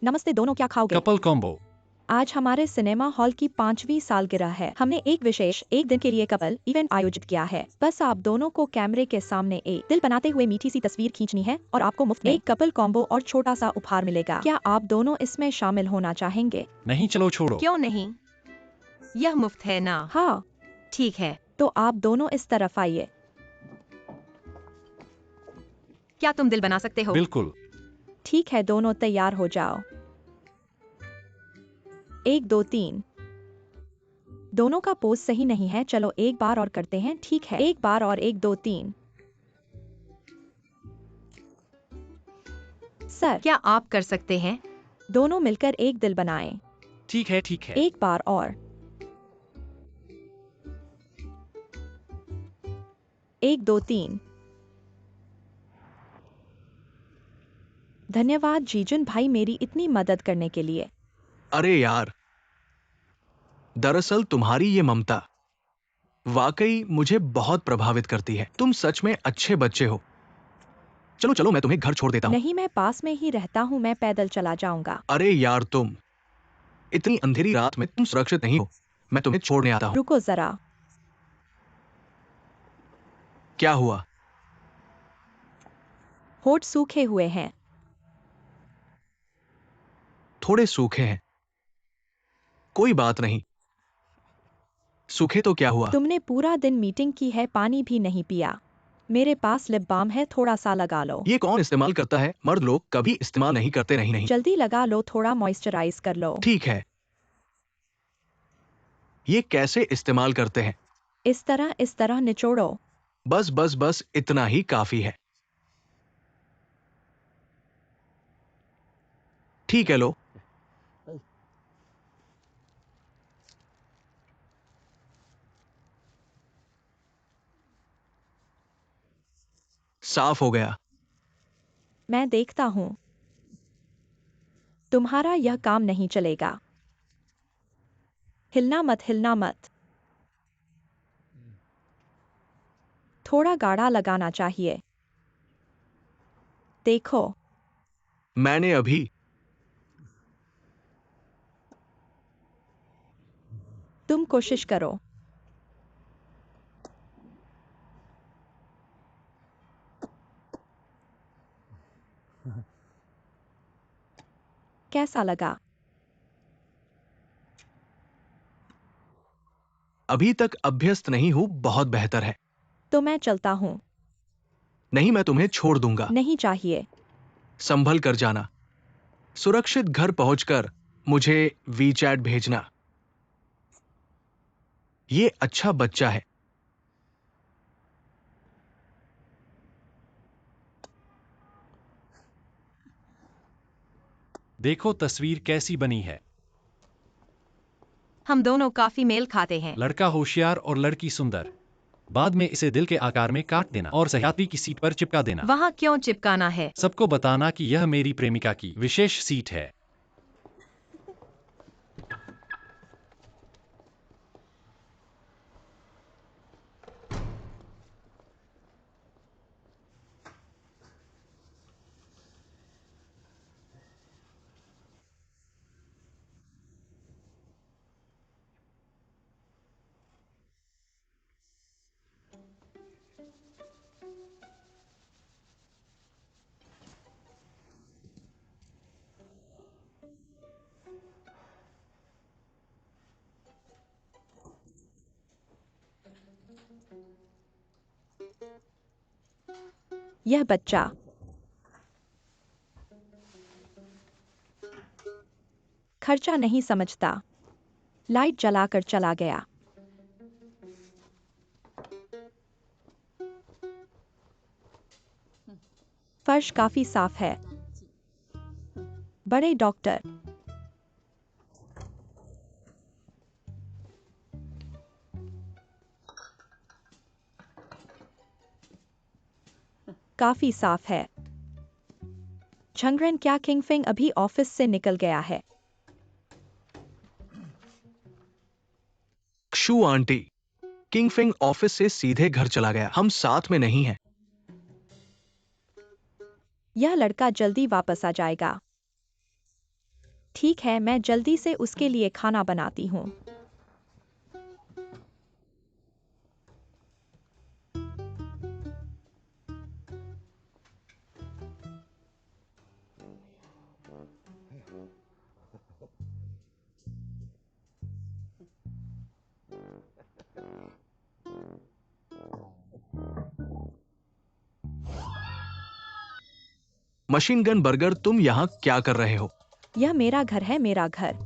नमस्ते दोनों, क्या खाओगे? Couple combo. आज हमारे सिनेमा हॉल की 5वीं सालगिरह है। हमने एक विशेष एक दिन के लिए कपल इवेंट आयोजित किया है। बस आप दोनों को कैमरे के सामने एक दिल बनाते हुए मीठी सी तस्वीर खींचनी है और आपको मुफ्त में एक कपल कॉम्बो और छोटा सा उपहार मिलेगा। क्या आप दोनों इसमें शामिल होना चाहेंगे? नहीं, चलो छोड़ो। क्यों नहीं? यह मुफ्त है ना? हाँ, ठीक है। तो आप दोनों इस तरफ आइए। क्या तुम दिल बना सकते हो? बिल्कुल। ठीक है, दोनों तैयार हो जाओ। 1 2 3। दोनों का पोज सही नहीं है, चलो एक बार और करते हैं। ठीक है, एक बार और 1 2 3। सर, क्या आप कर सकते हैं? दोनों मिलकर एक दिल बनाएं। ठीक है, ठीक है। एक बार और। 1 2 3। धन्यवाद जीजन भाई मेरी इतनी मदद करने के लिए। अरे यार, दरअसल तुम्हारी ये ममता वाकई मुझे बहुत प्रभावित करती है। तुम सच में अच्छे बच्चे हो। चलो चलो, मैं तुम्हें घर छोड़ देता हूँ। नहीं, मैं पास में ही रहता हूँ, मैं पैदल चला जाऊंगा। अरे यार, तुम इतनी अंधेरी रात में तुम सुरक्षित नहीं हो। मैं तुम्हें छोड़ने आता हूँ। रुको जरा। क्या हुआ? होठ सूखे हुए हैं। थोड़े सूखे हैं, कोई बात नहीं। सूखे तो क्या हुआ? तुमने पूरा दिन मीटिंग की है, पानी भी नहीं पिया। मेरे पास लिप बाम है, थोड़ा सा लगा लो। ये कौन इस्तेमाल करता है? मर्द लोग कभी इस्तेमाल नहीं करते। नहीं। जल्दी लगा लो, थोड़ा मॉइस्चराइज कर लो। ठीक है। ये कैसे इस्तेमाल करते हैं? इस तरह निचोड़ो। बस बस बस, इतना ही काफी है। ठीक है, लो। साफ हो गया। मैं देखता हूँ। तुम्हारा यह काम नहीं चलेगा। हिलना मत, हिलना मत। थोड़ा गाढ़ा लगाना चाहिए। देखो। मैंने अभी तुम कोशिश करो। कैसा लगा? अभी तक अभ्यस्त नहीं हूं। बहुत बेहतर है। तो मैं चलता हूँ। नहीं, मैं तुम्हें छोड़ दूंगा। नहीं चाहिए। संभल कर जाना। सुरक्षित घर पहुंचकर मुझे वीचैट भेजना। ये अच्छा बच्चा है। देखो तस्वीर कैसी बनी है। हम दोनों काफी मेल खाते हैं। लड़का होशियार और लड़की सुंदर। बाद में इसे दिल के आकार में काट देना और सह्याद्री की सीट पर चिपका देना। वहाँ क्यों चिपकाना है? सबको बताना कि यह मेरी प्रेमिका की विशेष सीट है। यह बच्चा खर्चा नहीं समझता। लाइट जलाकर चला गया। फर्श काफी साफ है। बड़े डॉक्टर। काफी साफ है। झंगरन, क्या किंगफिंग अभी ऑफिस से निकल गया है? क्षु आंटी, किंगफिंग ऑफिस से सीधे घर चला गया। हम साथ में नहीं हैं। यह लड़का जल्दी वापस आ जाएगा। ठीक है, मैं जल्दी से उसके लिए खाना बनाती हूँ। मशीन गन बर्गर, तुम यहाँ क्या कर रहे हो? यह मेरा घर है, मेरा घर।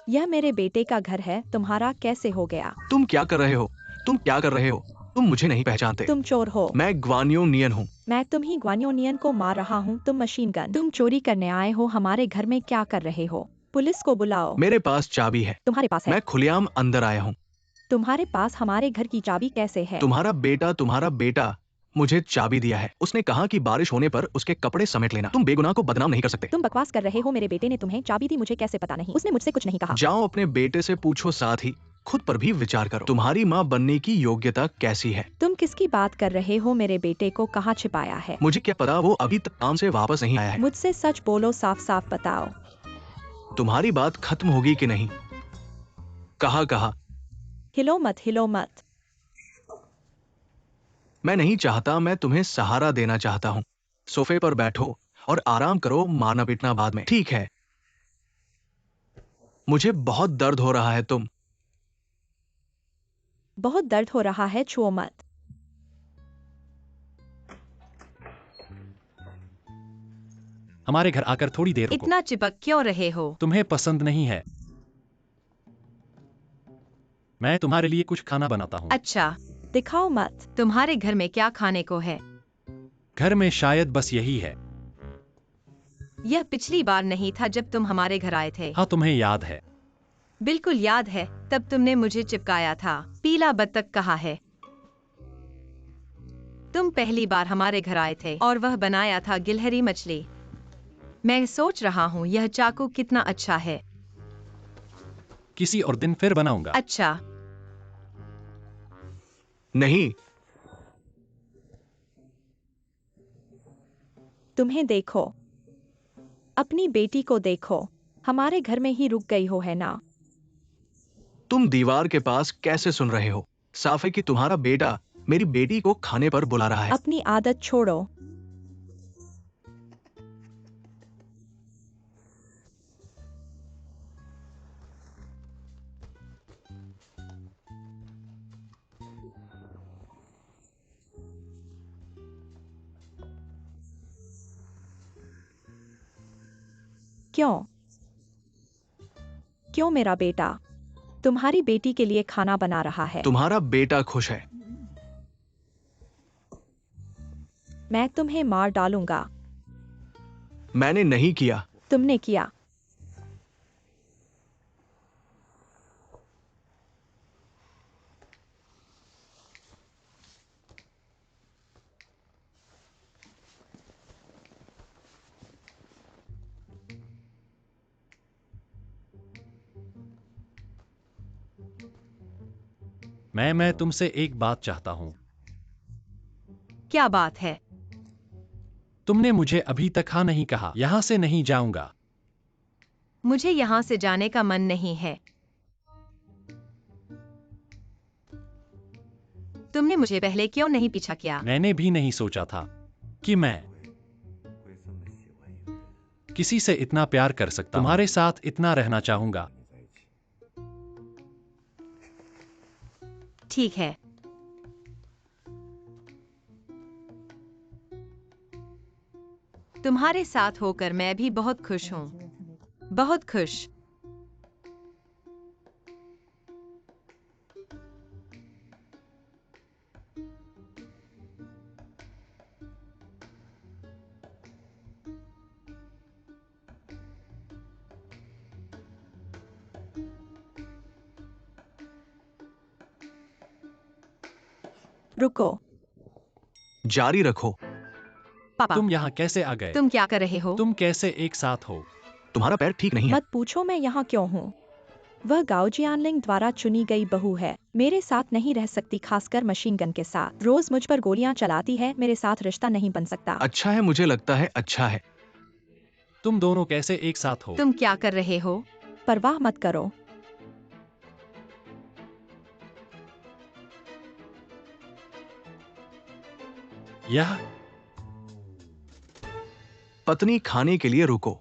यह मेरे बेटे का घर है, तुम्हारा कैसे हो गया? तुम क्या कर रहे हो? तुम क्या कर रहे हो? तुम मुझे नहीं पहचानते। तुम चोर हो। मैं ग्वानियोनियन हूँ। मैं तुम ही ग्वानियोनियन को मार रहा हूँ। तुम मशीन गन, तुम चोरी करने आए हो। हमारे घर में क्या कर रहे हो? पुलिस को बुलाओ। मेरे पास चाबी है। तुम्हारे पास है? मैं खुलेआम अंदर आया हूँ। तुम्हारे पास हमारे घर की चाबी कैसे है? तुम्हारा बेटा मुझे चाबी दिया है। उसने कहा कि बारिश होने पर उसके कपड़े समेट लेना। तुम बेगुनाह को बदनाम नहीं कर सकते। तुम बकवास कर रहे हो। मेरे बेटे ने तुम्हें चाबी दी, मुझे कैसे पता नहीं? उसने मुझसे कुछ नहीं कहा। जाओ अपने बेटे से पूछो, साथ ही खुद पर भी विचार करो। तुम्हारी माँ बनने की योग्यता कैसी है? तुम किसकी बात कर रहे हो? मेरे बेटे को कहाँ छिपाया है? मुझे क्या पता, वो अभी तक काम से वापस नहीं आया है। मुझसे सच बोलो, साफ साफ बताओ। तुम्हारी बात खत्म होगी कि नहीं? कहा हिलो मत, हिलो मत। मैं नहीं चाहता, मैं तुम्हें सहारा देना चाहता हूँ। सोफे पर बैठो और आराम करो, मारना पीटना बाद में, ठीक है? मुझे बहुत दर्द हो रहा है। तुम बहुत दर्द हो रहा है, छुओ मत। हमारे घर आकर थोड़ी देर रुको। इतना चिपक क्यों रहे हो? तुम्हें पसंद नहीं है? मैं तुम्हारे लिए कुछ खाना बनाता हूँ। अच्छा, दिखाओ मत। तुम्हारे घर में क्या खाने को है? घर में शायद बस यही है। यह पिछली बार नहीं था जब तुम हमारे घर आए थे। हाँ, तुम्हें याद है। बिल्कुल याद है, तब तुमने मुझे चिपकाया था। पीला बत्तख कहाँ है? तुम पहली बार हमारे घर आए थे और वह बनाया था गिलहरी मछली। मैं सोच रहा हूँ यह चाकू कितना अच्छा है। किसी और दिन फिर बनाऊंगा। अच्छा, नहीं। तुम्हें देखो, अपनी बेटी को देखो। हमारे घर में ही रुक गई हो, है ना? तुम दीवार के पास कैसे सुन रहे हो? साफ है कि तुम्हारा बेटा मेरी बेटी को खाने पर बुला रहा है। अपनी आदत छोड़ो। क्यों? क्यों मेरा बेटा तुम्हारी बेटी के लिए खाना बना रहा है? तुम्हारा बेटा खुश है। मैं तुम्हें मार डालूंगा। मैंने नहीं किया। तुमने किया। मैं तुमसे एक बात चाहता हूँ। क्या बात है? तुमने मुझे अभी तक हाँ नहीं कहा। यहाँ से नहीं जाऊंगा। मुझे यहाँ से जाने का मन नहीं है। तुमने मुझे पहले क्यों नहीं पीछा किया? मैंने भी नहीं सोचा था कि मैं किसी से इतना प्यार कर सकता हूँ। तुम्हारे साथ इतना रहना चाहूंगा। ठीक है। तुम्हारे साथ होकर मैं भी बहुत खुश हूँ। बहुत खुश। रुको। जारी रखो। पापा, तुम यहाँ कैसे आ गए? तुम क्या कर रहे हो? तुम कैसे एक साथ हो? तुम्हारा पैर ठीक नहीं है। मत पूछो मैं यहाँ क्यों हूँ। वह गाओ जियानलिंग द्वारा चुनी गई बहू है। मेरे साथ नहीं रह सकती, खासकर मशीन गन के साथ। रोज मुझ पर गोलियां चलाती है। मेरे साथ रिश्ता नहीं बन सकता। अच्छा है, मुझे लगता है अच्छा है। तुम दोनों कैसे एक साथ हो? तुम क्या कर रहे हो? परवाह मत करो। यह पत्नी खाने के लिए रुको।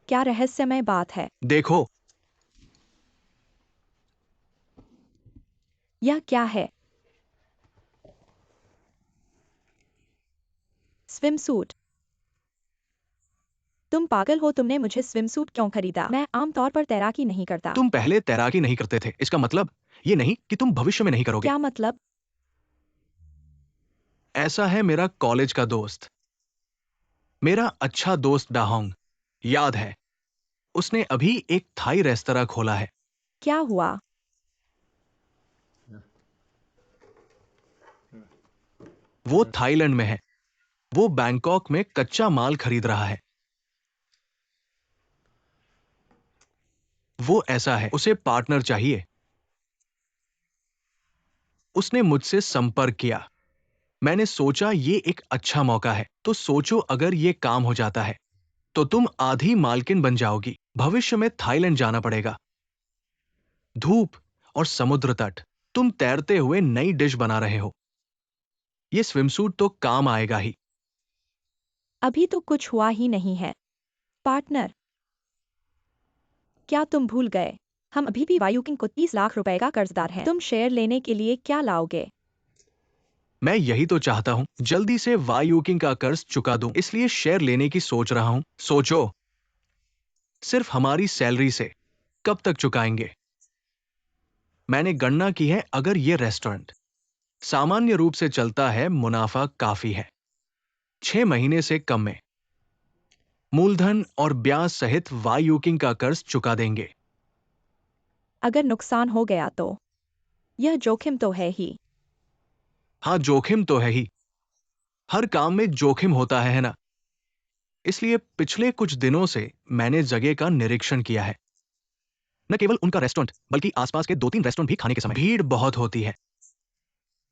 क्या रहस्यमय बात है? देखो, यह क्या है? स्विमसूट। तुम पागल हो, तुमने मुझे स्विमसूट क्यों खरीदा? मैं आमतौर पर तैराकी नहीं करता। तुम पहले तैराकी नहीं करते थे, इसका मतलब ये नहीं कि तुम भविष्य में नहीं करोगे। क्या मतलब? ऐसा है मेरा कॉलेज का दोस्त, मेरा अच्छा दोस्त डाहोंग, याद है? उसने अभी एक थाई रेस्तरां खोला है। क्या हुआ? वो थाईलैंड में है। वो बैंकॉक में कच्चा माल खरीद रहा है। वो ऐसा है, उसे पार्टनर चाहिए। उसने मुझसे संपर्क किया। मैंने सोचा ये एक अच्छा मौका है। तो सोचो अगर ये काम हो जाता है तो तुम आधी मालकिन बन जाओगी। भविष्य में थाईलैंड जाना पड़ेगा। धूप और समुद्र तट, तुम तैरते हुए नई डिश बना रहे हो। ये स्विमसूट तो काम आएगा ही। अभी तो कुछ हुआ ही नहीं है। पार्टनर, क्या तुम भूल गए? हम अभी भी वायुकिंग को 30 लाख रुपए का कर्जदार हैं। तुम शेयर लेने के लिए क्या लाओगे? मैं यही तो चाहता हूं, जल्दी से वायुकिंग का कर्ज चुका दूं, इसलिए शेयर लेने की सोच रहा हूं। सोचो, सिर्फ हमारी सैलरी से कब तक चुकाएंगे? मैंने गणना की है, अगर ये रेस्टोरेंट सामान्य रूप से चलता है, मुनाफा काफी है। 6 महीने से कम में मूलधन और ब्याज सहित वायुकिंग का कर्ज चुका देंगे। अगर नुकसान हो गया तो? यह जोखिम तो है ही। हाँ, जोखिम तो है ही। हर काम में जोखिम होता है ना? इसलिए पिछले कुछ दिनों से मैंने जगह का निरीक्षण किया है। न केवल उनका रेस्टोरेंट, बल्कि आसपास के 2-3 रेस्टोरेंट भी खाने के समय भीड़ बहुत होती है।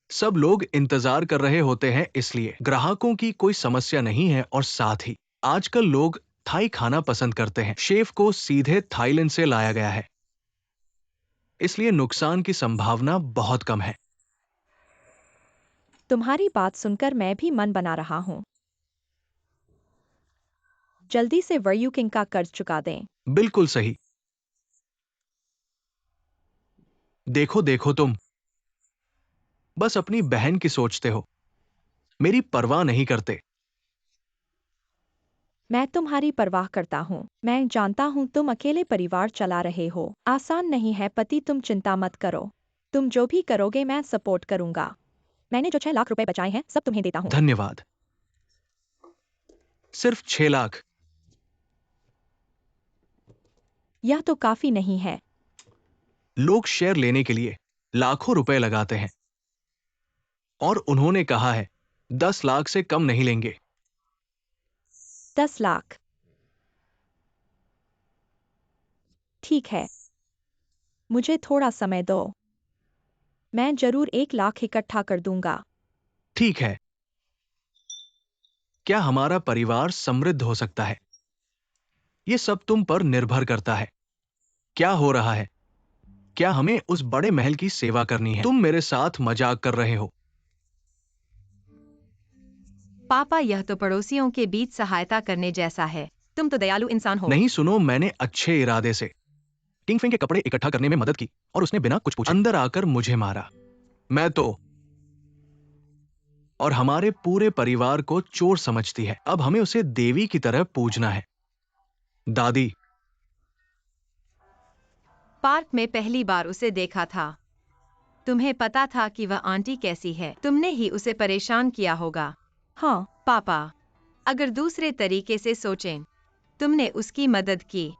सब लोग इंतजार कर रहे होते हैं, इसलिए ग्राहकों की कोई समस्या नहीं है। और साथ ही आजकल लोग थाई खाना पसंद करते हैं। शेफ को सीधे थाईलैंड से लाया गया है, इसलिए नुकसान की संभावना बहुत कम है। तुम्हारी बात सुनकर मैं भी मन बना रहा हूं। जल्दी से वायुकिंग का कर्ज चुका दें। बिल्कुल सही। देखो देखो, तुम बस अपनी बहन की सोचते हो, मेरी परवाह नहीं करते। मैं तुम्हारी परवाह करता हूँ। मैं जानता हूँ तुम अकेले परिवार चला रहे हो। आसान नहीं है पति, तुम चिंता मत करो। तुम जो भी करोगे मैं सपोर्ट करूंगा। मैंने जो 6 लाख रुपए बचाए हैं सब तुम्हें देता हूँ। धन्यवाद। सिर्फ 6 लाख? यह तो काफी नहीं है। लोग शेयर लेने के लिए लाखों रुपए लगाते हैं, और उन्होंने कहा है 10 लाख से कम नहीं लेंगे। 10 लाख? ठीक है, मुझे थोड़ा समय दो। मैं जरूर 1 लाख इकट्ठा कर दूंगा। ठीक है। क्या हमारा परिवार समृद्ध हो सकता है? ये सब तुम पर निर्भर करता है। क्या हो रहा है? क्या हमें उस बड़े महल की सेवा करनी है? तुम मेरे साथ मजाक कर रहे हो। पापा, यह तो पड़ोसियों के बीच सहायता करने जैसा है। तुम तो दयालु इंसान हो। नहीं, सुनो, मैंने अच्छे इरादे से किंगफिंग के कपड़े इकट्ठा करने में मदद की, और उसने बिना कुछ पूछे अंदर आकर मुझे मारा। मैं तो और हमारे पूरे परिवार को चोर समझती है। अब हमें उसे देवी की तरह पूजना है। दादी, पार्क में पहली बार उसे देखा था। तुम्हें पता था कि वह आंटी कैसी है। तुमने ही उसे परेशान किया होगा। हाँ, पापा, अगर दूसरे तरीके से सोचें, तुमने उसकी मदद की।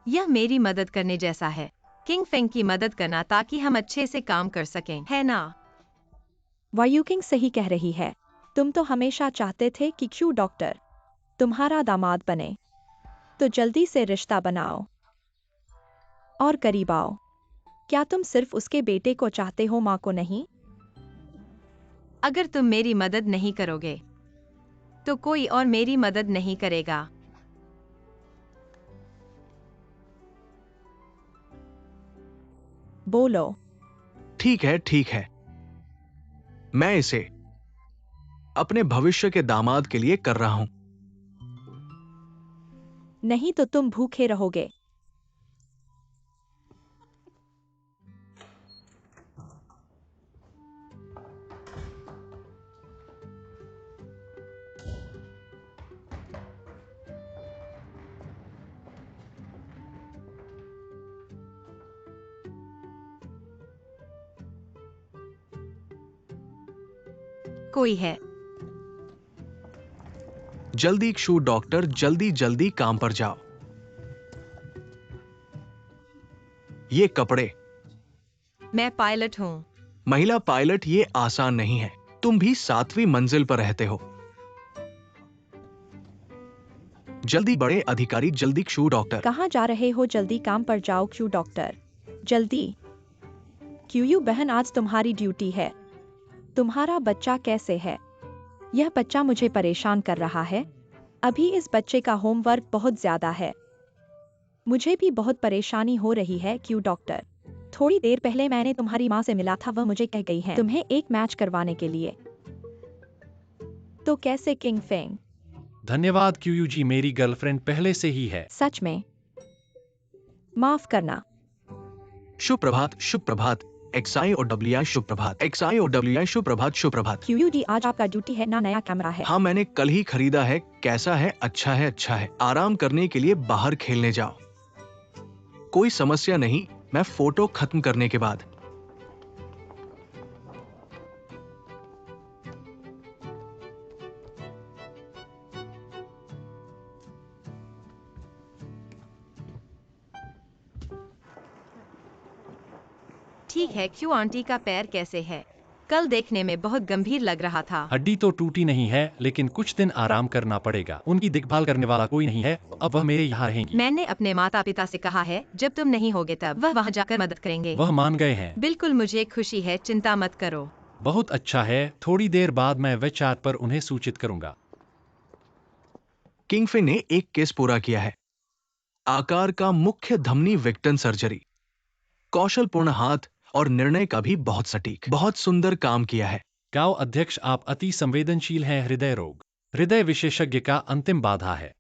यह मेरी मदद करने जैसा है। किंग फेंग की मदद करना ताकि हम अच्छे से काम कर सकें, है ना? वायुकिंग सही कह रही है। तुम तो हमेशा चाहते थे कि क्यों डॉक्टर तुम्हारा दामाद बने। तो जल्दी से रिश्ता बनाओ और करीब आओ। क्या तुम सिर्फ उसके बेटे को चाहते हो, माँ को नहीं? अगर तुम मेरी मदद नहीं करोगे तो कोई और मेरी मदद नहीं करेगा। बोलो। ठीक है, ठीक है। मैं इसे अपने भविष्य के दामाद के लिए कर रहा हूं। नहीं तो तुम भूखे रहोगे। कोई है? जल्दी शू डॉक्टर, जल्दी जल्दी काम पर जाओ। ये कपड़े। मैं पायलट हूँ। महिला पायलट, ये आसान नहीं है। तुम भी 7वीं मंजिल पर रहते हो। जल्दी बड़े अधिकारी, जल्दी शू डॉक्टर। कहाँ जा रहे हो? जल्दी काम पर जाओ क्यू डॉक्टर, जल्दी। क्यू बहन, आज तुम्हारी ड्यूटी है। तुम्हारा बच्चा कैसे है? यह बच्चा मुझे परेशान कर रहा है। अभी इस बच्चे का होमवर्क बहुत ज्यादा है। मुझे भी बहुत परेशानी हो रही है क्यू डॉक्टर। थोड़ी देर पहले मैंने तुम्हारी माँ से मिला था, वह मुझे कह गई है तुम्हें एक मैच करवाने के लिए। तो कैसे किंग फेंग? धन्यवाद क्यू जी, मेरी गर्लफ्रेंड पहले से ही है। सच में? माफ करना। शुभ प्रभात, शुभ प्रभात। XIOWI शुभ प्रभात, XIOWI शुभ प्रभात, शुभ प्रभात। क्यू जी, आज आपका ड्यूटी है ना, नया कैमरा है। हाँ, मैंने कल ही खरीदा है। कैसा है? अच्छा है, अच्छा है। आराम करने के लिए बाहर खेलने जाओ। कोई समस्या नहीं, मैं फोटो खत्म करने के बाद। ठीक है, क्यों आंटी का पैर कैसे है? कल देखने में बहुत गंभीर लग रहा था। हड्डी तो टूटी नहीं है, लेकिन कुछ दिन आराम करना पड़ेगा। उनकी देखभाल करने वाला कोई नहीं है, अब वह मेरे यहाँ रहेंगी। मैंने अपने माता पिता से कहा है जब तुम नहीं होगे तब वह वहाँ जाकर मदद करेंगे। वह मान गए हैं। बिल्कुल, मुझे खुशी है, चिंता मत करो। बहुत अच्छा है। थोड़ी देर बाद मैं वेब चैट पर उन्हें सूचित करूंगा। किंगफे ने एक केस पूरा किया है। आकार का मुख्य धमनी विक्टन सर्जरी। कौशलपूर्ण हाथ और निर्णय का भी बहुत सटीक। बहुत सुंदर काम किया है। गांव अध्यक्ष, आप अति संवेदनशील हैं। हृदय रोग, हृदय विशेषज्ञ का अंतिम बाधा है।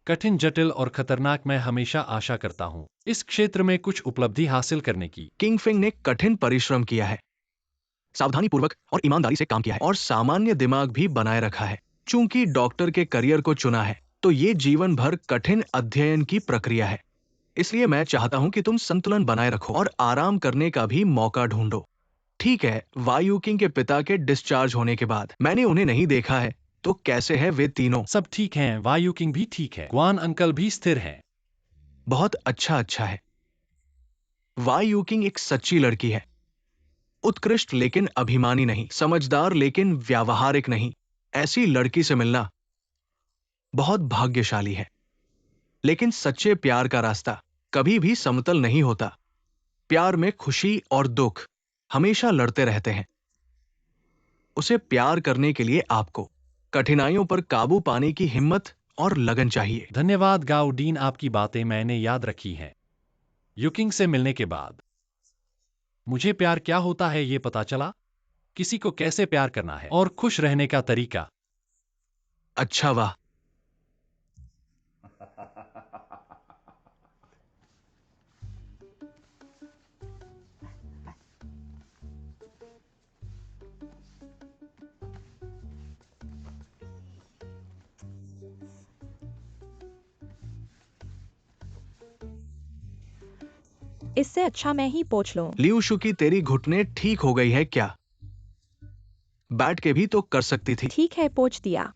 कठिन, जटिल और खतरनाक। मैं हमेशा आशा करता हूँ इस क्षेत्र में कुछ उपलब्धि हासिल करने की। किंगफिंग ने कठिन परिश्रम किया है, सावधानीपूर्वक और ईमानदारी से काम किया है और सामान्य दिमाग भी बनाए रखा है। चूंकि डॉक्टर के करियर को चुना है, तो ये जीवन भर कठिन अध्ययन की प्रक्रिया है। इसलिए मैं चाहता हूं कि तुम संतुलन बनाए रखो और आराम करने का भी मौका ढूंढो। ठीक है, वायु किंग के पिता के डिस्चार्ज होने के बाद मैंने उन्हें नहीं देखा है, तो कैसे है वे तीनों? सब ठीक हैं। वायु किंग भी ठीक है। ग्वान अंकल भी स्थिर हैं। बहुत अच्छा, अच्छा है। वायु किंग एक सच्ची लड़की है। उत्कृष्ट लेकिन अभिमानी नहीं, समझदार लेकिन व्यावहारिक नहीं। ऐसी लड़की से मिलना बहुत भाग्यशाली है। लेकिन सच्चे प्यार का रास्ता कभी भी समतल नहीं होता। प्यार में खुशी और दुख हमेशा लड़ते रहते हैं। उसे प्यार करने के लिए आपको कठिनाइयों पर काबू पाने की हिम्मत और लगन चाहिए। धन्यवाद गाउडीन, आपकी बातें मैंने याद रखी हैं। युकिंग से मिलने के बाद मुझे प्यार क्या होता है ये पता चला। किसी को कैसे प्यार करना है और खुश रहने का तरीका। अच्छा, वाह। इससे अच्छा मैं ही पोंछ लूं। लियू शुकी, तेरी घुटने ठीक हो गई है क्या? बैठ के भी तो कर सकती थी। ठीक है, पोंछ दिया।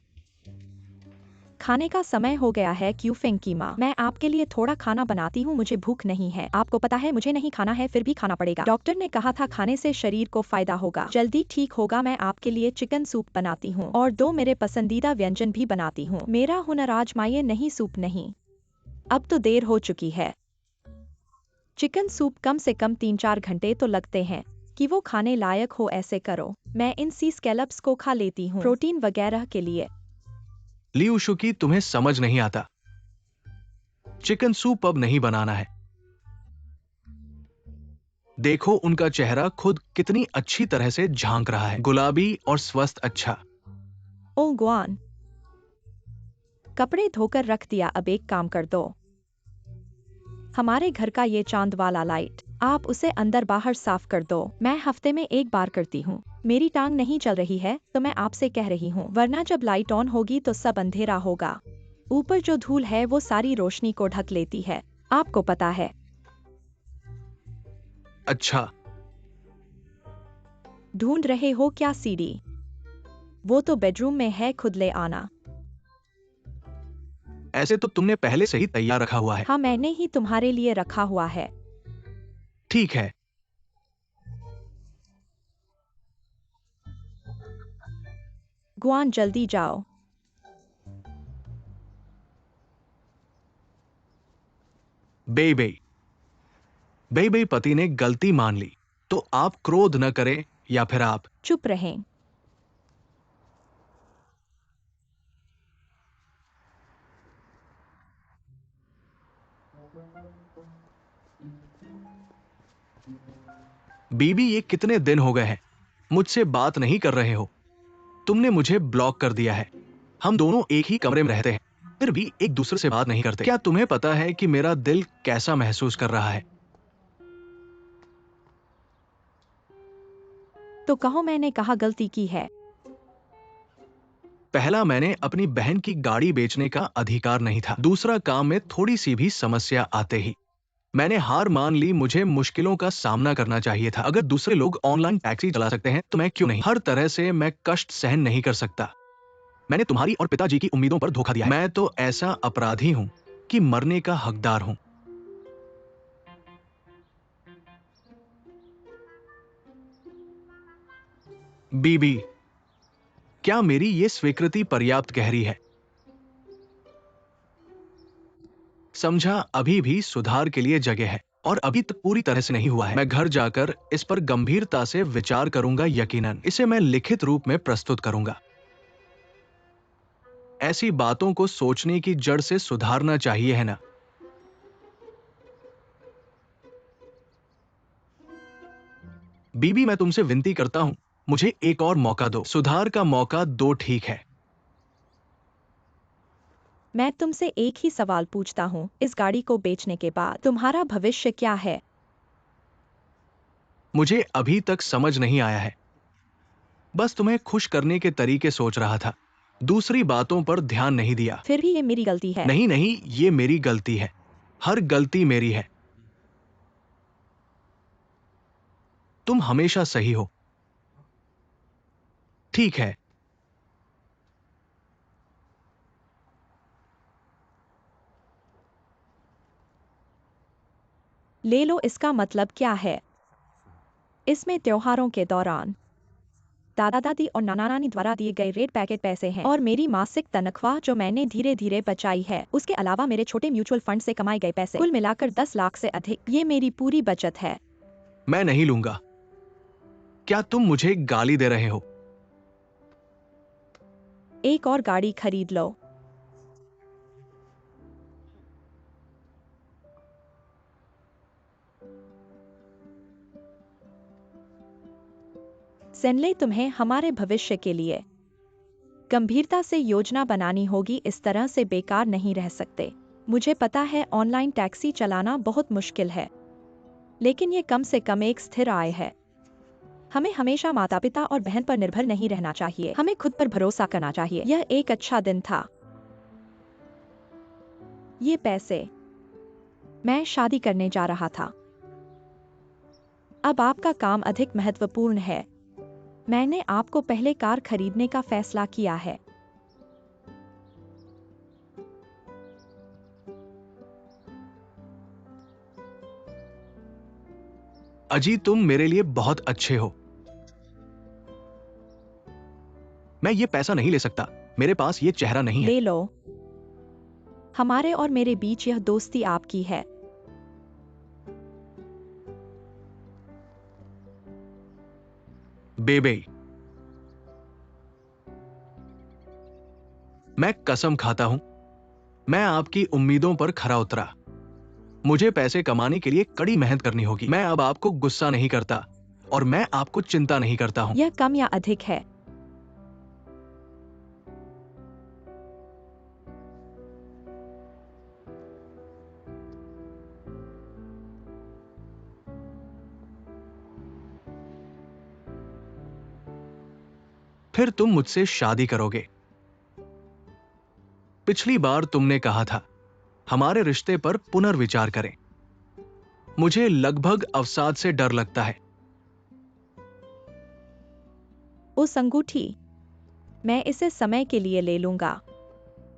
खाने का समय हो गया है क्यू फेंग की माँ। मैं आपके लिए थोड़ा खाना बनाती हूँ, मुझे भूख नहीं है। आपको पता है मुझे नहीं खाना है, फिर भी खाना पड़ेगा। डॉक्टर ने कहा था खाने से शरीर को फायदा होगा। जल्दी ठीक होगा। मैं आपके लिए चिकन सूप बनाती हूँ और 2 मेरे पसंदीदा व्यंजन भी बनाती हूँ। मेरा हुनर आजमाइए, नहीं सूप नहीं। अब तो देर हो चुकी है। चिकन सूप कम से कम 3-4 घंटे तो लगते हैं कि वो खाने लायक हो। ऐसे करो, मैं इन सी स्कैलप्स को खा लेती हूँ प्रोटीन वगैरह के लिए। लियूशुकी, तुम्हें समझ नहीं आता। चिकन सूप अब नहीं बनाना है। देखो उनका चेहरा खुद कितनी अच्छी तरह से झांक रहा है, गुलाबी और स्वस्थ। अच्छा, ओ गुआन, कपड़े धोकर रख दिया, अब एक काम कर दो। हमारे घर का ये चांद वाला लाइट, आप उसे अंदर बाहर साफ कर दो। मैं हफ्ते में एक बार करती हूँ। मेरी टांग नहीं चल रही है तो मैं आपसे कह रही हूँ, वरना जब लाइट ऑन होगी तो सब अंधेरा होगा। ऊपर जो धूल है वो सारी रोशनी को ढक लेती है, आपको पता है। अच्छा। ढूंढ रहे हो क्या सीडी? वो तो बेडरूम में है, खुद ले आना। ऐसे तो तुमने पहले से ही तैयार रखा हुआ है। हाँ, मैंने ही तुम्हारे लिए रखा हुआ है। ठीक है। गुआन जल्दी जाओ। बेबे, बेबे, पति ने गलती मान ली तो आप क्रोध न करें, या फिर आप चुप रहें। बीबी, ये कितने दिन हो गए हैं मुझसे बात नहीं कर रहे हो। तुमने मुझे ब्लॉक कर दिया है। हम दोनों एक ही कमरे में रहते हैं, फिर भी एक दूसरे से बात नहीं करते। क्या तुम्हें पता है कि मेरा दिल कैसा महसूस कर रहा है? तो कहो, मैंने कहा गलती की है। पहला, मैंने अपनी बहन की गाड़ी बेचने का अधिकार नहीं था। दूसरा, काम में थोड़ी सी भी समस्या आते ही मैंने हार मान ली। मुझे मुश्किलों का सामना करना चाहिए था। अगर दूसरे लोग ऑनलाइन टैक्सी चला सकते हैं तो मैं क्यों नहीं? हर तरह से मैं कष्ट सहन नहीं कर सकता। मैंने तुम्हारी और पिताजी की उम्मीदों पर धोखा दिया है। मैं तो ऐसा अपराधी हूं कि मरने का हकदार हूं। बीबी, क्या मेरी ये स्वीकृति पर्याप्त गहरी है? समझा, अभी भी सुधार के लिए जगह है और अभी तक पूरी तरह से नहीं हुआ है। मैं घर जाकर इस पर गंभीरता से विचार करूंगा। यकीनन इसे मैं लिखित रूप में प्रस्तुत करूंगा। ऐसी बातों को सोचने की जड़ से सुधारना चाहिए, है ना? बीबी, मैं तुमसे विनती करता हूं, मुझे एक और मौका दो। सुधार का मौका दो, ठीक है? मैं तुमसे एक ही सवाल पूछता हूँ, इस गाड़ी को बेचने के बाद तुम्हारा भविष्य क्या है? मुझे अभी तक समझ नहीं आया है। बस तुम्हें खुश करने के तरीके सोच रहा था, दूसरी बातों पर ध्यान नहीं दिया। फिर भी ये मेरी गलती है। नहीं नहीं, ये मेरी गलती है। हर गलती मेरी है। तुम हमेशा सही हो। ठीक है। ले लो, इसका मतलब क्या है? इसमें त्योहारों के दौरान दादा दादी और नाना नानी द्वारा दिए गए रेट पैकेट पैसे हैं और मेरी मासिक तनख्वाह जो मैंने धीरे धीरे बचाई है, उसके अलावा मेरे छोटे म्यूचुअल फंड से कमाए गए पैसे, कुल मिलाकर 10 लाख से अधिक। ये मेरी पूरी बचत है। मैं नहीं लूंगा। क्या तुम मुझे गाली दे रहे हो? एक और गाड़ी खरीद लो। सेनले, तुम्हें हमारे भविष्य के लिए गंभीरता से योजना बनानी होगी। इस तरह से बेकार नहीं रह सकते। मुझे पता है ऑनलाइन टैक्सी चलाना बहुत मुश्किल है, लेकिन ये कम से कम एक स्थिर आय है। हमें हमेशा माता पिता और बहन पर निर्भर नहीं रहना चाहिए। हमें खुद पर भरोसा करना चाहिए। यह एक अच्छा दिन था। ये पैसे मैं शादी करने जा रहा था। अब आपका काम अधिक महत्वपूर्ण है। मैंने आपको पहले कार खरीदने का फैसला किया है। अजी, तुम मेरे लिए बहुत अच्छे हो। मैं ये पैसा नहीं ले सकता। मेरे पास ये चेहरा नहीं है। ले लो। हमारे और मेरे बीच यह दोस्ती आपकी है। बेबे, मैं कसम खाता हूं, मैं आपकी उम्मीदों पर खरा उतरा। मुझे पैसे कमाने के लिए कड़ी मेहनत करनी होगी। मैं अब आपको गुस्सा नहीं करता और मैं आपको चिंता नहीं करता हूं। यह कम या अधिक है? फिर तुम मुझसे शादी करोगे। पिछली बार तुमने कहा था हमारे रिश्ते पर पुनर्विचार करें। मुझे लगभग अवसाद से डर लगता है। उस अंगूठी, मैं इसे समय के लिए ले लूंगा।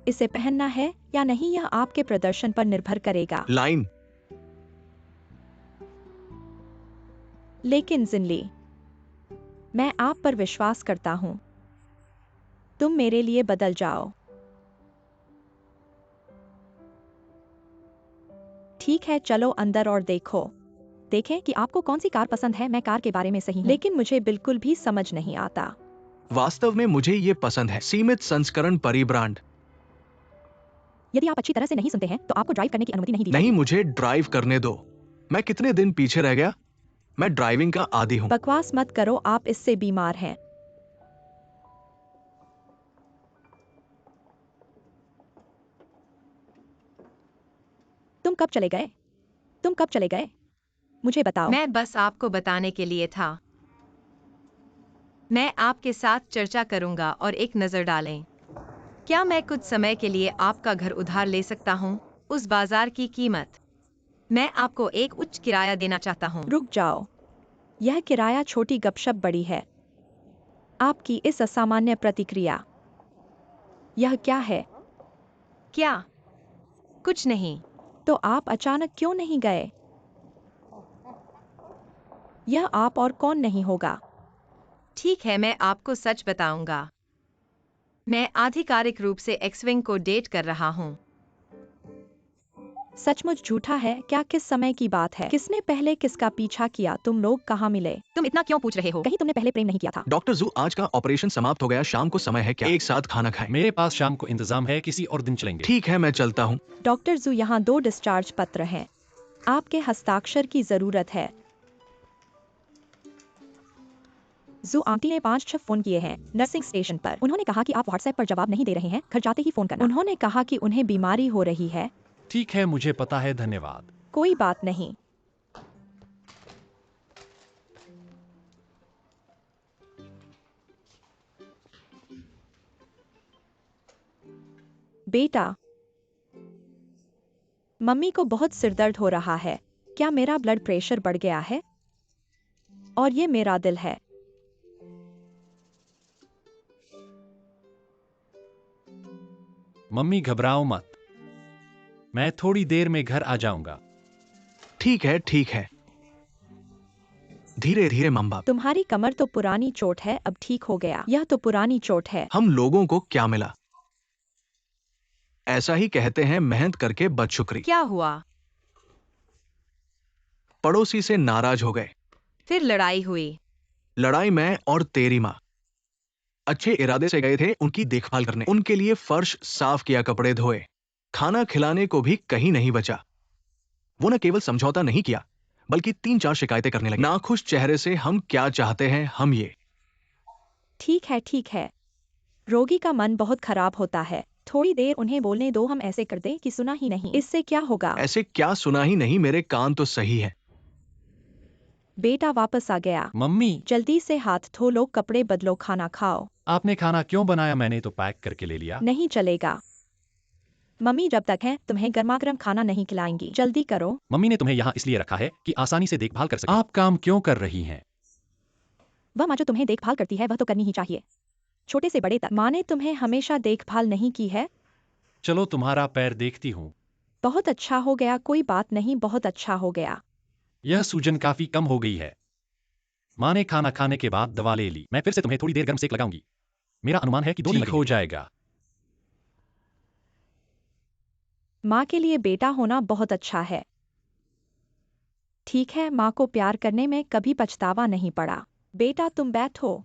इसे पहनना है या नहीं यह आपके प्रदर्शन पर निर्भर करेगा। लाइन। लेकिन जिनली, मैं आप पर विश्वास करता हूं। तुम मेरे लिए बदल जाओ। ठीक है, चलो अंदर और देखें कि आपको कौन सी कार पसंद है। मैं कार के बारे में सही हूं, लेकिन मुझे बिल्कुल भी समझ नहीं आता। वास्तव में मुझे ये पसंद है, सीमित संस्करण परिब्रांड। यदि आप अच्छी तरह से नहीं सुनते हैं तो आपको ड्राइव करने की अनुमति नहीं दी नहीं, जाएगी। मुझे ड्राइव करने दो। मैं कितने दिन पीछे रह गया? मैं ड्राइविंग का आदी हूं। बकवास मत करो, आप इससे बीमार हैं। तुम कब चले गए? तुम कब चले गए? मुझे बताओ। मैं बस आपको बताने के लिए था। मैं आपके साथ चर्चा करूंगा और एक नजर डालें। क्या मैं कुछ समय के लिए आपका घर उधार ले सकता हूं? उस बाजार की कीमत। मैं आपको एक उच्च किराया देना चाहता हूं। रुक जाओ, यह किराया छोटी गपशप बड़ी है। आपकी इस असामान्य प्रतिक्रिया, यह क्या है? क्या? कुछ नहीं। तो आप अचानक क्यों नहीं गए? यह आप और कौन नहीं होगा। ठीक है, मैं आपको सच बताऊंगा। मैं आधिकारिक रूप से एक्सविंग को डेट कर रहा हूं। सचमुच झूठा है क्या? किस समय की बात है? किसने पहले किसका पीछा किया? तुम लोग कहाँ मिले? तुम इतना क्यों पूछ रहे हो? कहीं तुमने पहले प्रेम नहीं किया था? डॉक्टर जू, आज का ऑपरेशन समाप्त हो गया। शाम को समय है क्या? एक साथ खाना खाएं। मेरे पास शाम को इंतजाम है, किसी और दिन चलेंगे। ठीक है, मैं चलता हूं। डॉक्टर जू, यहाँ 2 डिस्चार्ज पत्र हैं। आपके हस्ताक्षर की जरूरत है। जू आंटी ने 5-6 फोन किए हैं नर्सिंग स्टेशन पर। उन्होंने कहा कि आप व्हाट्सएप पर जवाब नहीं दे रहे हैं, घर जाते ही फोन करना। उन्होंने कहा कि उन्हें बीमारी हो रही है। ठीक है, मुझे पता है, धन्यवाद। कोई बात नहीं। बेटा, मम्मी को बहुत सिरदर्द हो रहा है। क्या मेरा ब्लड प्रेशर बढ़ गया है? और ये मेरा दिल है। मम्मी घबराओ मत, मैं थोड़ी देर में घर आ जाऊंगा। ठीक है, ठीक है। धीरे धीरे मम्मा। तुम्हारी कमर तो पुरानी चोट है, अब ठीक हो गया। यह तो पुरानी चोट है। हम लोगों को क्या मिला? ऐसा ही कहते हैं, मेहनत करके बदशुक्री। क्या हुआ? पड़ोसी से नाराज हो गए। फिर लड़ाई हुई। लड़ाई मैं और तेरी माँ अच्छे इरादे से गए थे उनकी देखभाल करने, उनके लिए फर्श साफ किया, कपड़े धोए, खाना खिलाने को भी कहीं नहीं बचा। वो न केवल समझौता नहीं किया बल्कि 3-4 शिकायतें करने लगे। नाखुश चेहरे से हम क्या चाहते हैं, हम ये। ठीक है, ठीक है। रोगी का मन बहुत खराब होता है। थोड़ी देर उन्हें बोलने दो, हम ऐसे कर दें कि सुना ही नहीं। इससे क्या होगा? ऐसे क्या सुना ही नहीं, मेरे कान तो सही है। बेटा वापस आ गया। मम्मी, जल्दी से हाथ धो लो, कपड़े बदलो, खाना खाओ। आपने खाना क्यों बनाया? मैंने तो पैक करके ले लिया। नहीं चलेगा। मम्मी जब तक है तुम्हें गर्मागर्म खाना नहीं खिलाएंगी। जल्दी करो। मम्मी ने तुम्हें यहाँ इसलिए रखा है कि आसानी से देखभाल कर सके। आप काम क्यों कर रही हैं? वह माँ जो तुम्हें देखभाल करती है वह तो करनी ही चाहिए, छोटे से बड़े तक। माँ ने तुम्हें हमेशा देखभाल नहीं की है? चलो तुम्हारा पैर देखती हूँ। बहुत अच्छा हो गया, कोई बात नहीं, बहुत अच्छा हो गया। यह सूजन काफी कम हो गई है। माँ ने खाना खाने के बाद दवा ले ली। मैं फिर से तुम्हें थोड़ी देर गर्म सेक लगाऊंगी। मेरा अनुमान है कि 2 दिन ठीक हो जाएगा। माँ के लिए बेटा होना बहुत अच्छा है। ठीक है, माँ को प्यार करने में कभी पछतावा नहीं पड़ा। बेटा तुम बैठो।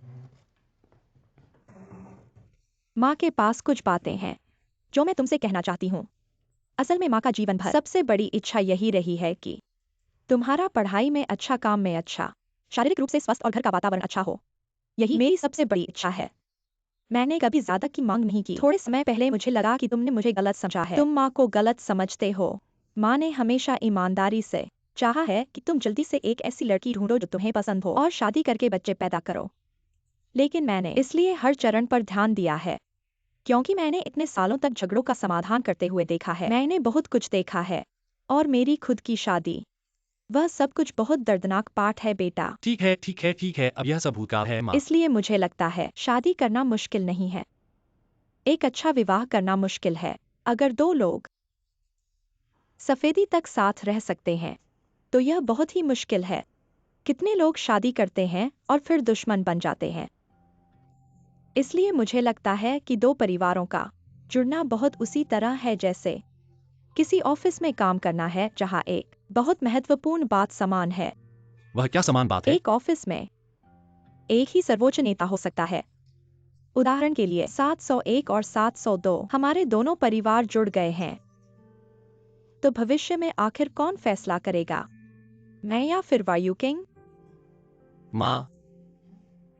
माँ के पास कुछ बातें हैं। जो मैं तुमसे कहना चाहती हूँ, असल में माँ का जीवन भर सबसे बड़ी इच्छा यही रही है कि तुम्हारा पढ़ाई में अच्छा, काम में अच्छा, शारीरिक रूप से स्वस्थ और घर का वातावरण अच्छा हो। यही मेरी सबसे बड़ी इच्छा है। मैंने कभी ज्यादा की मांग नहीं की। थोड़े समय पहले मुझे लगा कि तुमने मुझे गलत समझा है। तुम माँ को गलत समझते हो। माँ ने हमेशा ईमानदारी से चाहा है कि तुम जल्दी से एक ऐसी लड़की ढूंढो जो तुम्हें पसंद हो और शादी करके बच्चे पैदा करो। लेकिन मैंने इसलिए हर चरण पर ध्यान दिया है क्योंकि मैंने इतने सालों तक झगड़ों का समाधान करते हुए देखा है। मैंने बहुत कुछ देखा है और मेरी खुद की शादी, वह सब कुछ बहुत दर्दनाक पाठ है बेटा। ठीक है, ठीक है, ठीक है, अब यह सब भूतकाल है माँ। इसलिए मुझे लगता है शादी करना मुश्किल नहीं है। एक अच्छा विवाह करना मुश्किल है। अगर दो लोग सफेदी तक साथ रह सकते हैं तो यह बहुत ही मुश्किल है। कितने लोग शादी करते हैं और फिर दुश्मन बन जाते हैं। इसलिए मुझे लगता है कि दो परिवारों का जुड़ना बहुत उसी तरह है जैसे किसी ऑफिस में काम करना है जहां एक बहुत महत्वपूर्ण बात समान है। वह क्या समान बात है? एक ऑफिस में एक ही सर्वोच्च नेता हो सकता है। उदाहरण के लिए 701 और 702 हमारे दोनों परिवार जुड़ गए हैं। तो भविष्य में आखिर कौन फैसला करेगा, मैं या फिर वायु किंग? माँ,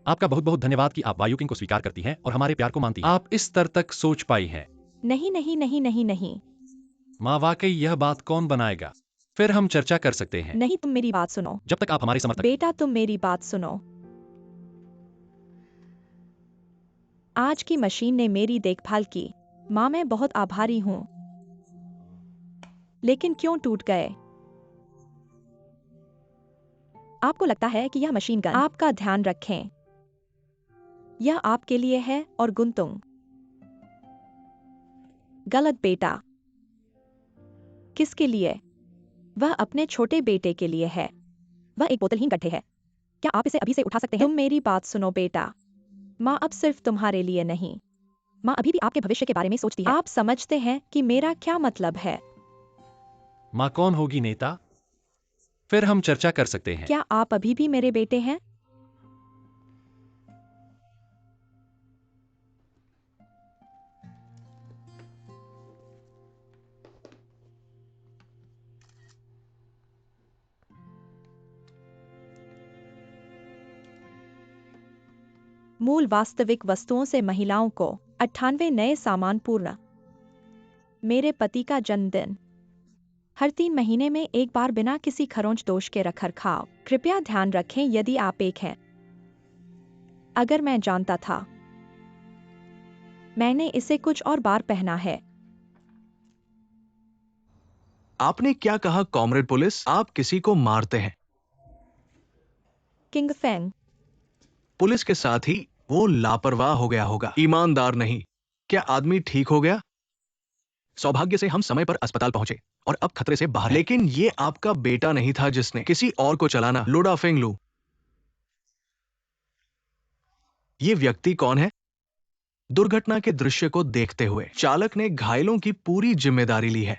आपका बहुत बहुत धन्यवाद कि आप वायु किंग को स्वीकार करती हैं और हमारे प्यार को मानती हैं। आप इस स्तर तक सोच पाई हैं। नहीं नहीं नहीं नहीं नहीं माँ, वाकई यह बात कौन बनाएगा? फिर हम चर्चा कर सकते हैं। नहीं, तुम मेरी बात सुनो। जब तक आप हमारे समर्थक। बेटा तुम मेरी बात सुनो। आज की मशीन ने मेरी देखभाल की। माँ मैं बहुत आभारी हूँ। लेकिन क्यों टूट गए? आपको लगता है कि यह मशीन गन आपका ध्यान रखें। यह आपके लिए है और गुंतुंग। गलत बेटा। किसके लिए? वह अपने छोटे बेटे के लिए है। वह एक बोतलहीन गड्ढे है। क्या आप इसे अभी से उठा सकते हैं? तुम मेरी बात सुनो बेटा। माँ अब सिर्फ तुम्हारे लिए नहीं, माँ अभी भी आपके भविष्य के बारे में सोचती है। आप समझते हैं कि मेरा क्या मतलब है? माँ कौन होगी नेता? फिर हम चर्चा कर सकते हैं। क्या आप अभी भी मेरे बेटे हैं? मूल वास्तविक वस्तुओं से महिलाओं को 98 नए सामान पूर्ण। मेरे पति का जन्मदिन हर 3 महीने में एक बार बिना किसी खरोंच दोष के रखरखाव। कृपया ध्यान रखें यदि आप एक हैं। अगर मैं जानता था, मैंने इसे कुछ और बार पहना है। आपने क्या कहा कॉमरेड पुलिस? आप किसी को मारते हैं। King Feng. पुलिस के साथ ही वो लापरवाह हो गया होगा, ईमानदार नहीं। क्या आदमी ठीक हो गया? सौभाग्य से हम समय पर अस्पताल पहुंचे और अब खतरे से बाहर हैं। लेकिन ये आपका बेटा नहीं था जिसने किसी और को चलाना। लुडा फेंग लू। ये व्यक्ति कौन है? दुर्घटना के दृश्य को देखते हुए चालक ने घायलों की पूरी जिम्मेदारी ली है।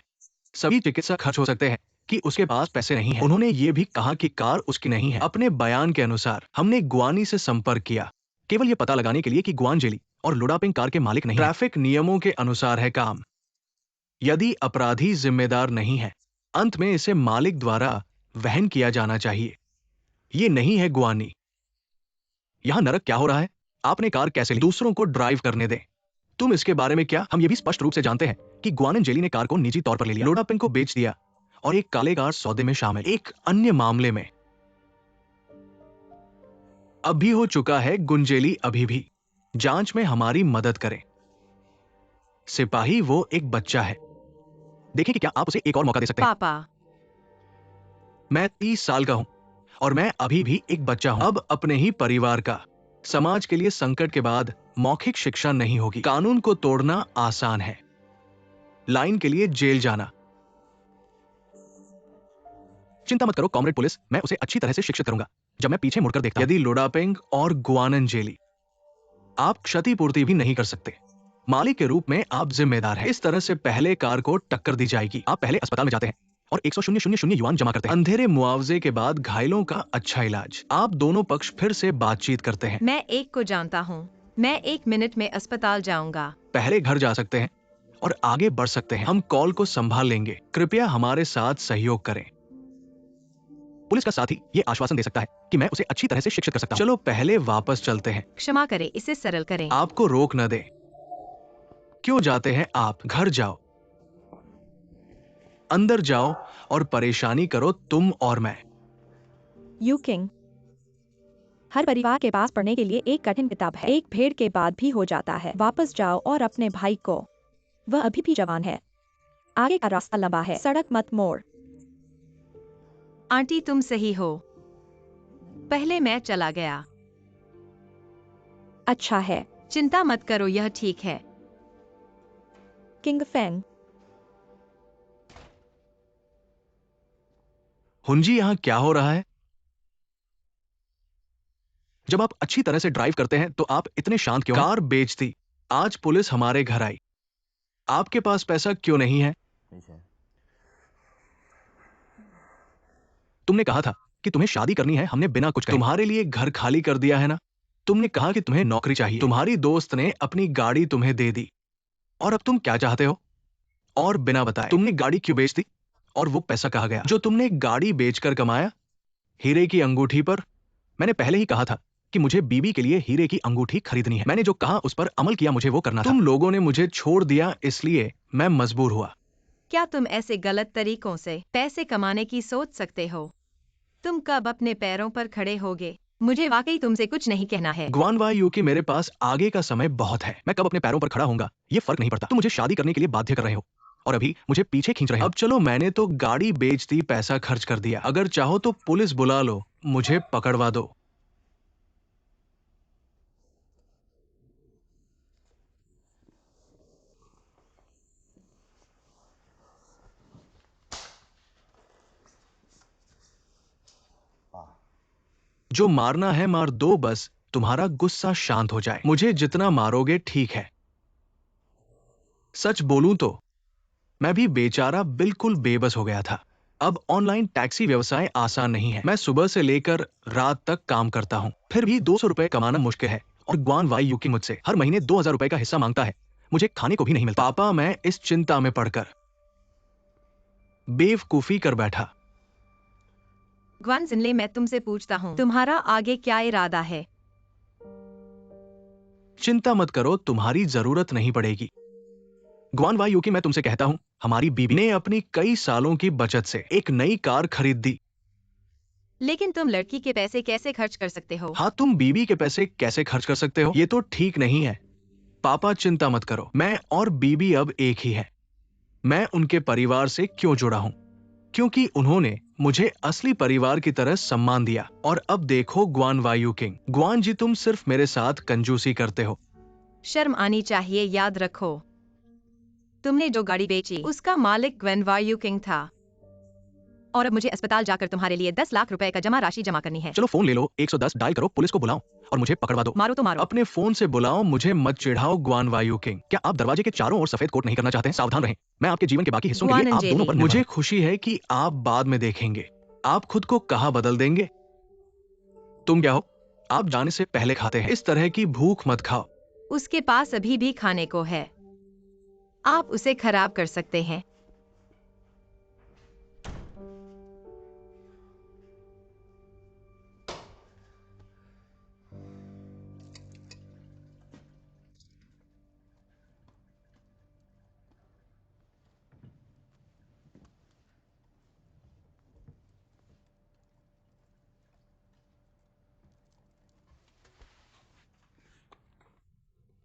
सभी चिकित्सा खर्च हो सकते हैं कि उसके पास पैसे नहीं हैं। उन्होंने ये भी कहा कि कार उसकी नहीं है। अपने बयान के अनुसार हमने गुआनी से संपर्क किया केवल ये पता लगाने के लिए कि गुआनजेली और लुडापिंग कार के मालिक नहीं हैं। ट्रैफिक नियमों के अनुसार है काम। यदि अपराधी जिम्मेदार नहीं है, अंत में इसे मालिक द्वारा वहन किया जाना चाहिए। ये नहीं है गुआनी। यहां नरक क्या हो रहा है? आपने कार कैसे ली? दूसरों को ड्राइव करने दें। तुम इसके बारे में क्या? हम ये भी स्पष्ट रूप से जानते हैं कि गुआनजेली ने कार को निजी तौर पर ले लिया, लुडापिंग को बेच दिया और एक काले कार सौदे में शामिल। एक अन्य मामले में अभी हो चुका है। गुंजेली अभी भी जांच में हमारी मदद करें। सिपाही वो एक बच्चा है। देखें कि क्या आप उसे एक और मौका दे सकते हैं। पापा, मैं 30 साल का हूं और मैं अभी भी एक बच्चा हूं। अब अपने ही परिवार का, समाज के लिए संकट के बाद मौखिक शिक्षा नहीं होगी। कानून को तोड़ना आसान है, लाइन के लिए जेल जाना। चिंता मत करो कॉमरेड पुलिस, मैं उसे अच्छी तरह से शिक्षित करूंगा जब मैं पीछे मुड़कर देखता हूं। यदि लुडापिंग और गुआनजेली, आप क्षतिपूर्ति भी नहीं कर सकते। मालिक के रूप में आप जिम्मेदार हैं। इस तरह से पहले कार को टक्कर दी जाएगी। आप पहले अस्पताल में जाते हैं और 100,000 युआन जमा करते हैं। अंधेरे मुआवजे के बाद घायलों का अच्छा इलाज। आप दोनों पक्ष फिर से बातचीत करते हैं। मैं एक को जानता हूँ। मैं 1 मिनट में अस्पताल जाऊंगा। पहले घर जा सकते हैं और आगे बढ़ सकते हैं। हम कॉल को संभाल लेंगे। कृपया हमारे साथ सहयोग करें। पुलिस का साथी ये आश्वासन दे सकता है कि मैं उसे अच्छी तरह से शिक्षित कर सकता हूं। चलो पहले वापस चलते हैं। क्षमा करें, इसे सरल करें। आपको रोक न दे। क्यों जाते हैं आप? घर जाओ, अंदर जाओ और परेशानी करो तुम और मैं। यूकिंग, हर परिवार के पास पढ़ने के लिए एक कठिन किताब है। एक भेड़ के बाद भी हो जाता है। वापस जाओ और अपने भाई को, वह अभी भी जवान है। आगे का रास्ता लंबा है, सड़क मत मोड़। आंटी तुम सही हो, पहले मैं चला गया। अच्छा है। चिंता मत करो, यह ठीक है। किंग फेंग, हुंजी, यहाँ क्या हो रहा है? जब आप अच्छी तरह से ड्राइव करते हैं तो आप इतने शांत क्यों हैं? कार बेच दी, आज पुलिस हमारे घर आई। आपके पास पैसा क्यों नहीं है? तुमने कहा था कि तुम्हें शादी करनी है, हमने बिना कुछ कहे तुम्हारे लिए घर खाली कर दिया है ना? तुमने कहा कि तुम्हें नौकरी चाहिए। तुम्हारी दोस्त ने अपनी गाड़ी तुम्हें दे दी और अब तुम क्या चाहते हो? और बिना बताए तुमने गाड़ी क्यों बेच दी? और वो पैसा कहाँ गया जो तुमने गाड़ी बेचकर कमाया? हीरे की अंगूठी पर? मैंने पहले ही कहा था कि मुझे बीबी के लिए हीरे की अंगूठी खरीदनी है। मैंने जो कहा उस पर अमल किया, मुझे वो करना था। तुम लोगों ने मुझे छोड़ दिया, इसलिए मैं मजबूर हुआ। क्या तुम ऐसे गलत तरीकों से पैसे कमाने की सोच सकते हो? तुम कब अपने पैरों पर खड़े होगे? मुझे वाकई तुमसे कुछ नहीं कहना है। ग्वान वाई यू कि मेरे पास आगे का समय बहुत है। मैं कब अपने पैरों पर खड़ा होऊंगा ये फर्क नहीं पड़ता। तुम मुझे शादी करने के लिए बाध्य कर रहे हो और अभी मुझे पीछे खींच रहे हो। अब चलो, मैंने तो गाड़ी बेच दी, पैसा खर्च कर दिया। अगर चाहो तो पुलिस बुला लो, मुझे पकड़वा दो। जो मारना है मार दो, बस तुम्हारा गुस्सा शांत हो जाए। मुझे जितना मारोगे ठीक है। सच बोलूं तो मैं भी बेचारा बिल्कुल बेबस हो गया था। अब ऑनलाइन टैक्सी व्यवसाय आसान नहीं है। मैं सुबह से लेकर रात तक काम करता हूँ, फिर भी 200 रुपए कमाना मुश्किल है। और ग्वान वाई यूकी मुझसे हर महीने 2000 रुपए का हिस्सा मांगता है। मुझे खाने को भी नहीं मिलता। पापा, मैं इस चिंता में पड़कर बेवकूफी कर बैठा। ग्वान जिनले, मैं तुमसे पूछता हूँ, तुम्हारा आगे क्या इरादा है? चिंता मत करो, तुम्हारी जरूरत नहीं पड़ेगी। ग्वान वाई यूकी, मैं तुमसे कहता हूँ, हमारी बीबी ने अपनी कई सालों की बचत से एक नई कार खरीद दी। लेकिन तुम लड़की के पैसे कैसे खर्च कर सकते हो? हाँ, तुम बीबी के पैसे कैसे खर्च कर सकते हो? ये तो ठीक नहीं है। पापा चिंता मत करो, मैं और बीबी अब एक ही है। मैं उनके परिवार से क्यों जुड़ा हूं? क्योंकि उन्होंने मुझे असली परिवार की तरह सम्मान दिया। और अब देखो ग्वान वायु किंग, ग्वान जी, तुम सिर्फ मेरे साथ कंजूसी करते हो। शर्म आनी चाहिए। याद रखो, तुमने जो गाड़ी बेची उसका मालिक ग्वेन वायु किंग था। और अब मुझे अस्पताल जाकर तुम्हारे लिए 10 लाख रुपए का जमा राशि जमा करनी है। चलो फोन ले लो, 110 डायल करो, पुलिस को बुलाओ और मुझे पकड़वा दो। मारो तो मारो। अपने फोन से बुलाओ, मुझे मत चिढ़ाओ। ग्वान वायु किंग, क्या आप दरवाजे के चारों ओर सफेद कोट नहीं करना चाहते हैं? सावधान रहें, मैं आपके जीवन के बाकी हिस्सों के लिए आप दोनों पर निर्भर हूं। मुझे खुशी है कि आप बाद में देखेंगे। आप खुद को कहाँ बदल देंगे? तुम क्या हो? आप जाने से पहले खाते हैं। इस तरह की भूख मत खाओ। उसके पास अभी भी खाने को है, आप उसे खराब कर सकते हैं।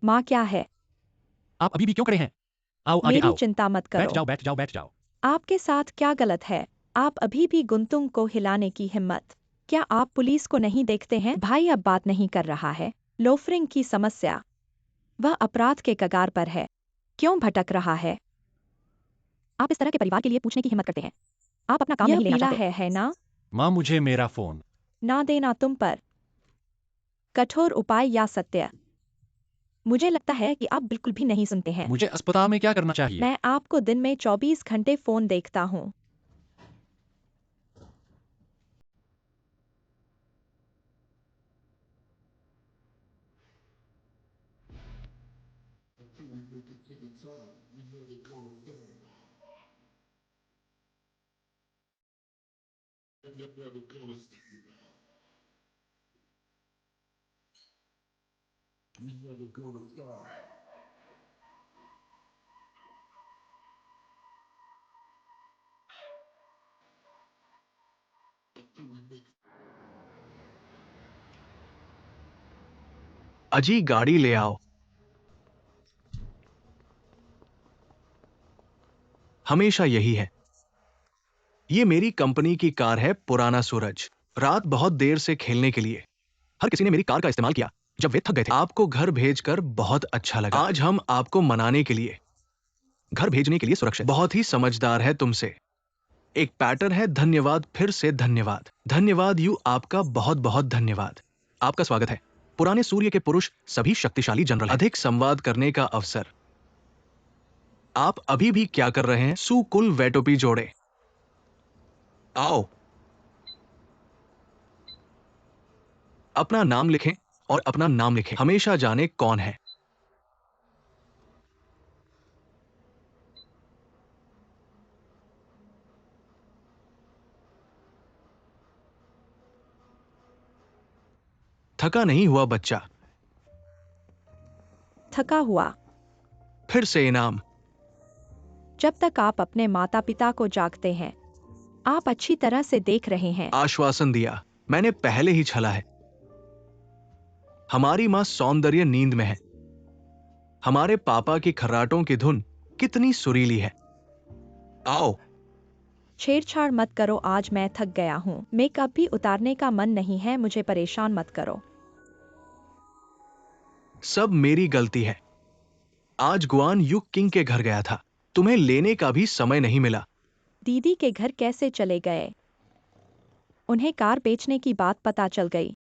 माँ क्या है? आप अभी भी क्यों खड़े हैं? आओ आगे मेरी आओ। चिंता मत बैठ करो। जाओ बैठ जाओ बैठ जाओ। आपके साथ क्या गलत है? आप अभी भी गुंतुंग को हिलाने की हिम्मत? क्या आप पुलिस को नहीं देखते हैं? भाई अब बात नहीं कर रहा है। लोफरिंग की समस्या, वह अपराध के कगार पर है। क्यों भटक रहा है? आप इस तरह के परिवार के लिए पूछने की हिम्मत करते हैं। आप अपना काम नहीं लेना चाहते। है ना? माँ, मुझे मेरा फोन। ना देना तुम पर कठोर उपाय या सत्य? मुझे लगता है कि आप बिल्कुल भी नहीं सुनते हैं। मुझे अस्पताल में क्या करना चाहिए? मैं आपको दिन में 24 घंटे फोन देखता हूँ। अजी गाड़ी ले आओ। हमेशा यही है। ये मेरी कंपनी की कार है, पुराना सूरज। रात बहुत देर से खेलने के लिए हर किसी ने मेरी कार का इस्तेमाल किया जब वे थक गए थे। आपको घर भेजकर बहुत अच्छा लगा। आज हम आपको मनाने के लिए घर भेजने के लिए सुरक्षित। बहुत ही समझदार है तुमसे। एक पैटर्न है, धन्यवाद, फिर से धन्यवाद। धन्यवाद यू, आपका बहुत बहुत धन्यवाद। आपका स्वागत है। पुराने सूर्य के पुरुष सभी शक्तिशाली जनरल हैं। अधिक संवाद करने का अवसर। आप अभी भी क्या कर रहे हैं? सुकुल वेटोपी जोड़े। आओ, अपना नाम लिखें और अपना नाम लिखें। हमेशा जाने कौन है। थका नहीं हुआ बच्चा। थका हुआ। फिर से इनाम। जब तक आप अपने माता पिता को जागते हैं, आप अच्छी तरह से देख रहे हैं। आश्वासन दिया, मैंने पहले ही छला है। हमारी मां सौंदर्य नींद में है। हमारे पापा की खर्राटों की धुन कितनी सुरीली है। आओ, छेड़छाड़ मत करो, आज मैं थक गया हूँ। मेकअप भी उतारने का मन नहीं है, मुझे परेशान मत करो। सब मेरी गलती है। आज गुआन युग किंग के घर गया था। तुम्हें लेने का भी समय नहीं मिला। दीदी के घर कैसे चले गए? उन्हें कार बेचने की बात पता चल गई।